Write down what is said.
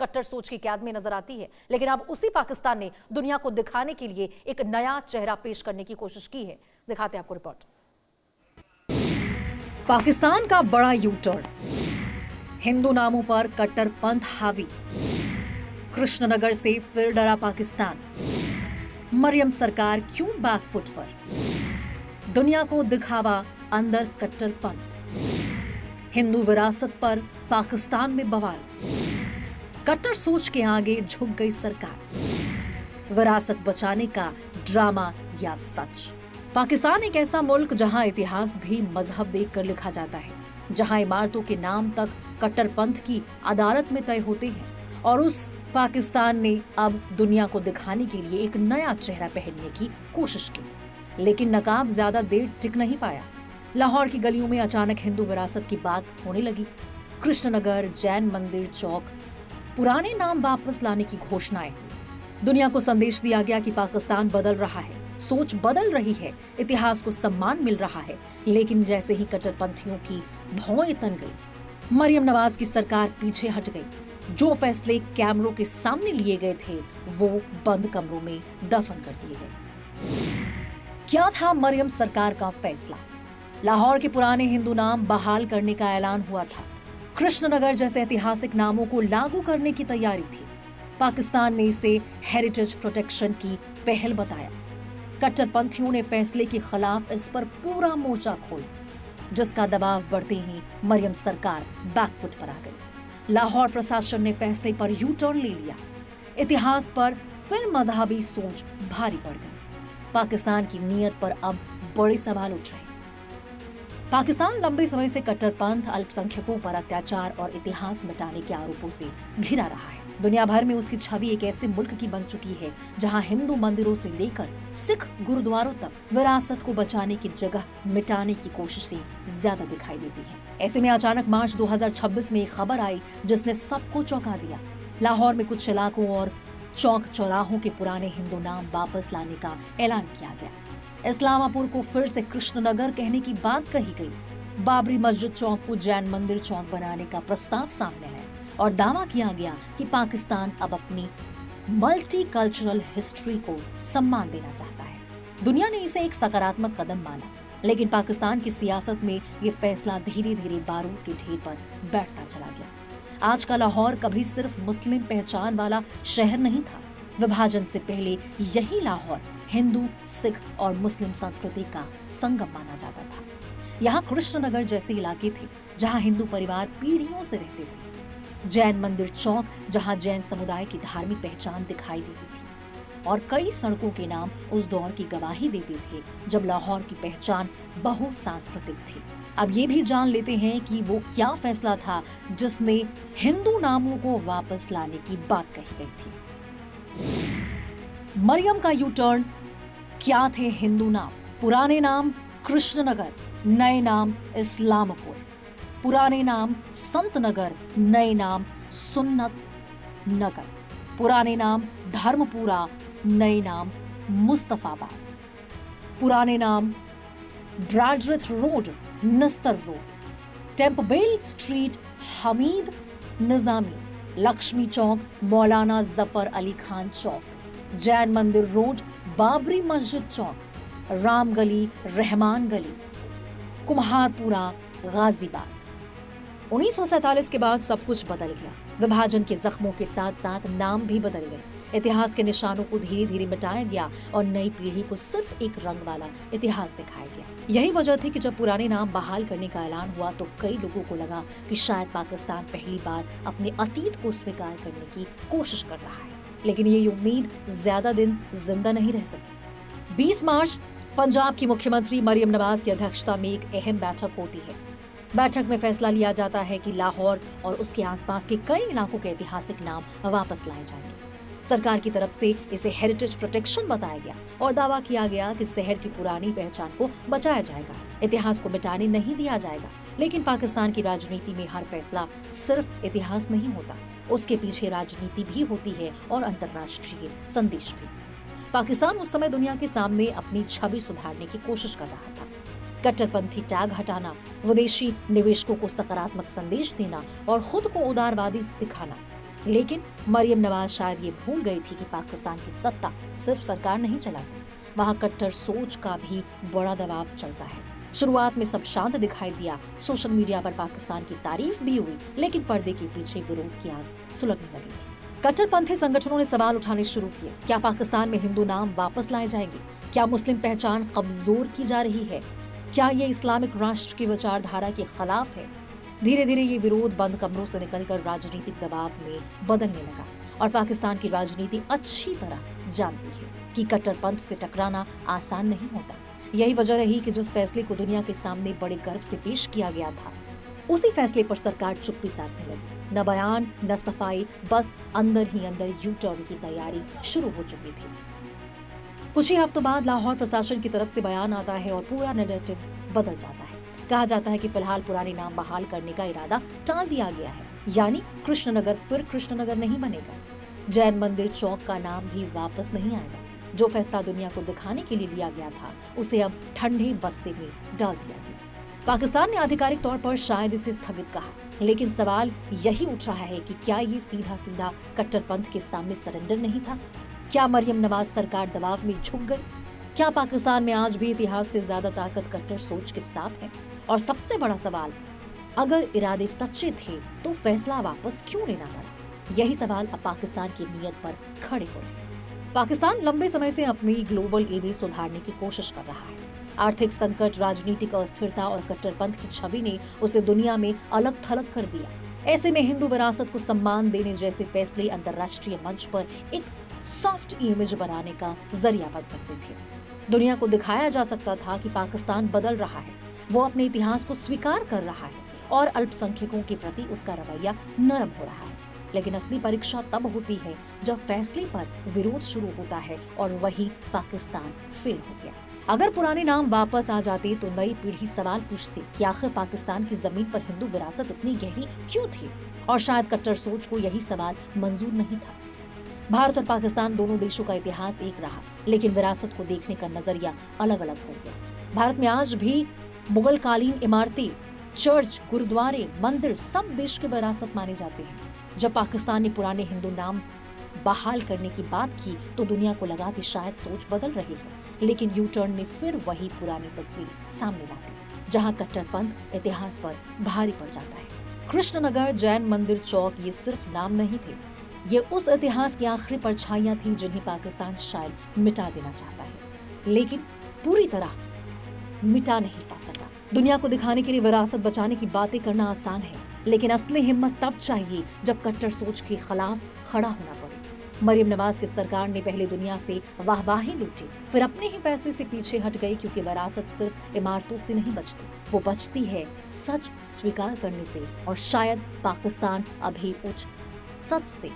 कट्टर सोच की कैद में नजर आती है। लेकिन अब उसी पाकिस्तान ने दुनिया को दिखाने के लिए एक नया चेहरा पेश करने की कोशिश की है। दिखाते हैं आपको रिपोर्ट। पाकिस्तान का बड़ा यू टर्न, हिंदू नामों पर कट्टरपंथ हावी। कृष्णनगर से फिर डरा पाकिस्तान, मरियम सरकार क्यों बैकफुट पर? दुनिया को दिखावा अंदर कट्टरपंथ, हिंदू विरासत पर पाकिस्तान में बवाल। कट्टर सोच के आगे झुक गई सरकार, विरासत बचाने का ड्रामा या सच? पाकिस्तान एक ऐसा मुल्क जहां इतिहास भी मजहब देखकर लिखा जाता है, जहां इमारतों के नाम तक कट्टरपंथ की अदालत में तय होते हैं। और उस पाकिस्तान ने अब दुनिया को दिखाने के लिए एक नया चेहरा पहनने की कोशिश की, लेकिन नकाब ज्यादा देर टिक नहीं पाया। लाहौर की गलियों में अचानक हिंदू विरासत की बात होने लगी। कृष्णनगर, जैन मंदिर चौक, पुराने नाम वापस लाने की घोषणाएं हुई। दुनिया को संदेश दिया गया कि पाकिस्तान बदल रहा है, सोच बदल रही है, इतिहास को सम्मान मिल रहा है। लेकिन जैसे ही कट्टरपंथियों की भौएं तन गई, मरियम नवाज की सरकार पीछे हट गई। जो फैसले कैमरों के सामने लिए गए थे वो बंद कमरों में दफन कर दिए गए। क्या था मरियम सरकार का फैसला? लाहौर के पुराने हिंदू नाम बहाल करने का ऐलान हुआ था। कृष्णनगर जैसे ऐतिहासिक नामों को लागू करने की तैयारी थी। पाकिस्तान ने इसे हेरिटेज प्रोटेक्शन की पहल बताया। कट्टरपंथियों ने फैसले के खिलाफ इस पर पूरा मोर्चा खोला, जिसका दबाव बढ़ते ही मरियम सरकार बैकफुट पर आ गई। लाहौर प्रशासन ने फैसले पर यू टर्न ले लिया। इतिहास पर फिर मजहबी सोच भारी पड़ गई। पाकिस्तान की नीयत पर अब बड़े सवाल उठ रहे। पाकिस्तान लंबे समय से कट्टरपंथ, अल्पसंख्यकों पर अत्याचार और इतिहास मिटाने के आरोपों से घिरा रहा है। दुनिया भर में उसकी छवि एक ऐसे मुल्क की बन चुकी है जहां हिंदू मंदिरों से लेकर सिख गुरुद्वारों तक विरासत को बचाने की जगह मिटाने की कोशिशें ज्यादा दिखाई देती हैं। ऐसे में अचानक मार्च 2026 में एक खबर आई जिसने सबको चौंका दिया। लाहौर में कुछ इलाकों और चौक चौराहों के पुराने हिंदू नाम वापस लाने का ऐलान किया गया। इस्लामापुर को फिर से कृष्णनगर कहने की बात कही गई। बाबरी मस्जिद चौक को जैन मंदिर चौक बनाने का प्रस्ताव सामने आया और दावा किया गया कि पाकिस्तान अब अपनी मल्टी कल्चरल हिस्ट्री को सम्मान देना चाहता है। दुनिया ने इसे एक सकारात्मक कदम माना, लेकिन पाकिस्तान की सियासत में ये फैसला धीरे धीरे बारूद के ढेर पर बैठता चला गया। आज का लाहौर कभी सिर्फ मुस्लिम पहचान वाला शहर नहीं था। विभाजन से पहले यही लाहौर हिंदू, सिख और मुस्लिम संस्कृति का संगम माना जाता था। यहाँ कृष्णनगर जैसे इलाके थे जहाँ हिंदू परिवार पीढ़ियों से रहते थे, जैन मंदिर चौक जहाँ जैन समुदाय की धार्मिक पहचान दिखाई देती थी, और कई सड़कों के नाम उस दौर की गवाही देते थे जब लाहौर की पहचान बहुसांस्कृतिक थी। अब ये भी जान लेते हैं कि वो क्या फैसला था जिसने हिंदू नामों को वापस लाने की बात कही गई थी। मरियम का यू टर्न। क्या थे हिंदू नाम? पुराने नाम कृष्णनगर, नए नाम इस्लामपुर। पुराने नाम संतनगर, नए नाम सुन्नत नगर। पुराने नाम धर्मपुरा, नए नाम मुस्तफाबाद। पुराने नाम ब्रैडरेथ रोड, नस्तर रोड। टेम्पबेल स्ट्रीट, हमीद निजामी। लक्ष्मी चौक, मौलाना जफर अली खान चौक। जैन मंदिर रोड, बाबरी मस्जिद चौक। राम गली, रहमान गली। कुम्हारपुरा, गाजीबाद। 1947 के बाद सब कुछ बदल गया। विभाजन के जख्मों के साथ साथ नाम भी बदल गए। इतिहास के निशानों को धीरे धीरे मिटाया गया और नई पीढ़ी को सिर्फ एक रंग वाला इतिहास दिखाया गया। यही वजह थी कि जब पुराने नाम बहाल करने का ऐलान हुआ तो कई लोगों को लगा कि शायद पाकिस्तान पहली बार अपने अतीत को स्वीकार करने की कोशिश कर रहा है। लेकिन ये उम्मीद ज्यादा दिन जिंदा नहीं रह सकी। 20 मार्च पंजाब की मुख्यमंत्री मरियम नवाज की अध्यक्षता में एक अहम बैठक होती है। बैठक में फैसला लिया जाता है कि लाहौर और उसके आसपास के कई इलाकों के ऐतिहासिक नाम वापस लाए जाएंगे। सरकार की तरफ से इसे हेरिटेज प्रोटेक्शन बताया गया और दावा किया गया कि शहर की पुरानी पहचान को बचाया जाएगा, इतिहास को मिटाने नहीं दिया जाएगा। लेकिन पाकिस्तान की राजनीति में हर फैसला सिर्फ इतिहास नहीं होता, उसके पीछे राजनीति भी होती है और अंतर्राष्ट्रीय संदेश भी। पाकिस्तान उस समय दुनिया के सामने अपनी छवि सुधारने की कोशिश कर रहा था। कट्टरपंथी टैग हटाना, विदेशी निवेशकों को सकारात्मक संदेश देना और खुद को उदारवादी दिखाना। लेकिन मरियम नवाज शायद ये भूल गई थी कि पाकिस्तान की सत्ता सिर्फ सरकार नहीं चलाती, वहाँ कट्टर सोच का भी बड़ा दबाव चलता है। शुरुआत में सब शांत दिखाई दिया, सोशल मीडिया पर पाकिस्तान की तारीफ भी हुई, लेकिन पर्दे के पीछे विरोध की आग सुलगने लगी थी। कट्टरपंथी संगठनों ने सवाल उठाने शुरू किए। क्या पाकिस्तान में हिंदू नाम वापस लाए जाएंगे? क्या मुस्लिम पहचान कमजोर की जा रही है? क्या ये इस्लामिक राष्ट्र की विचारधारा के खिलाफ है? धीरे धीरे ये विरोध बंद कमरों से निकलकर राजनीतिक दबाव में बदलने लगा और पाकिस्तान की राजनीति अच्छी तरह जानती है कि कट्टरपंथ से टकराना आसान नहीं होता। यही वजह रही कि जिस फैसले को दुनिया के सामने बड़े गर्व से पेश किया गया था, उसी फैसले पर सरकार चुप्पी साधने लगी। न बयान न सफाई, बस अंदर ही अंदर यू टर्न की तैयारी शुरू हो चुकी थी। कुछ ही हफ्तों बाद लाहौर प्रशासन की तरफ से बयान आता है और पूरा नैरेटिव बदल जाता है। कहा जाता है कि फिलहाल पुराने नाम बहाल करने का इरादा टाल दिया गया है, यानी कृष्णनगर फिर कृष्णनगर नहीं बनेगा। जैन मंदिर चौक का नाम भी वापस नहीं आएगा। जो फैसला दुनिया को दिखाने के लिए लिया गया था, उसे अब ठंडे बस्ते में डाल दिया गया। पाकिस्तान ने आधिकारिक तौर पर शायद इसे स्थगित कहा, लेकिन सवाल यही उठ रहा है कि क्या ये सीधा सीधा कट्टरपंथ के सामने सरेंडर नहीं था? क्या मरियम नवाज सरकार दबाव में झुक गई? क्या पाकिस्तान में आज भी इतिहास से ज्यादा ताकत कट्टर सोच के साथ है? और सबसे बड़ा सवाल, अगर इरादे सच्चे थे तो फैसला वापस क्यों लेना पड़ा? यही सवाल अब पाकिस्तान की नीयत पर खड़े हो रहे हैं। पाकिस्तान लंबे समय से अपनी ग्लोबल इमेज सुधारने की कोशिश कर रहा है। आर्थिक संकट, राजनीतिक अस्थिरता और कट्टरपंथ की छवि ने उसे दुनिया में अलग थलग कर दिया। ऐसे में हिंदू विरासत को सम्मान देने जैसे फैसले अंतर्राष्ट्रीय मंच पर एक सॉफ्ट इमेज बनाने का जरिया बन सकते थे। दुनिया को दिखाया जा सकता था कि पाकिस्तान बदल रहा है, वो अपने इतिहास को स्वीकार कर रहा है और अल्पसंख्यकों के प्रति उसका रवैया नरम हो रहा है। लेकिन असली परीक्षा तब होती है जब फैसले पर विरोध शुरू होता है, और वही पाकिस्तान फेल हो गया। अगर पुराने नाम वापस आ जाते तो नई पीढ़ी सवाल पूछती कि आखिर पाकिस्तान की जमीन पर हिंदू विरासत इतनी गहरी क्यों थी, और शायद कट्टर सोच को यही सवाल मंजूर नहीं था। भारत और पाकिस्तान दोनों देशों का इतिहास एक रहा, लेकिन विरासत को देखने का नजरिया अलग अलग हो गया। भारत में आज भी मुगल कालीन इमारतें, चर्च, गुरुद्वारे, मंदिर सब देश की विरासत माने जाते हैं। जब पाकिस्तान ने पुराने हिंदू नाम बहाल करने की बात की तो दुनिया को लगा कि शायद सोच बदल रही है, लेकिन यू टर्न ने फिर वही पुरानी तस्वीर सामने ला दी, जहां कट्टरपंथ इतिहास पर भारी पड़ जाता है। कृष्णनगर, जैन मंदिर चौक ये सिर्फ नाम नहीं थे, ये उस इतिहास की आखिरी परछाइयां थी जिन्हें पाकिस्तान शायद मिटा देना चाहता है, लेकिन पूरी तरह मिटा नहीं पा सका। दुनिया को दिखाने के लिए विरासत बचाने की बातें करना आसान है, लेकिन असली हिम्मत तब चाहिए जब कट्टर सोच के खिलाफ खड़ा होना पड़े। मरियम नवाज की सरकार ने पहले दुनिया से वाहवाही लूटी, फिर अपने ही फैसले से पीछे हट गई, क्योंकि विरासत सिर्फ इमारतों से नहीं बचती, वो बचती है सच स्वीकार करने से, और शायद पाकिस्तान अभी उस सच से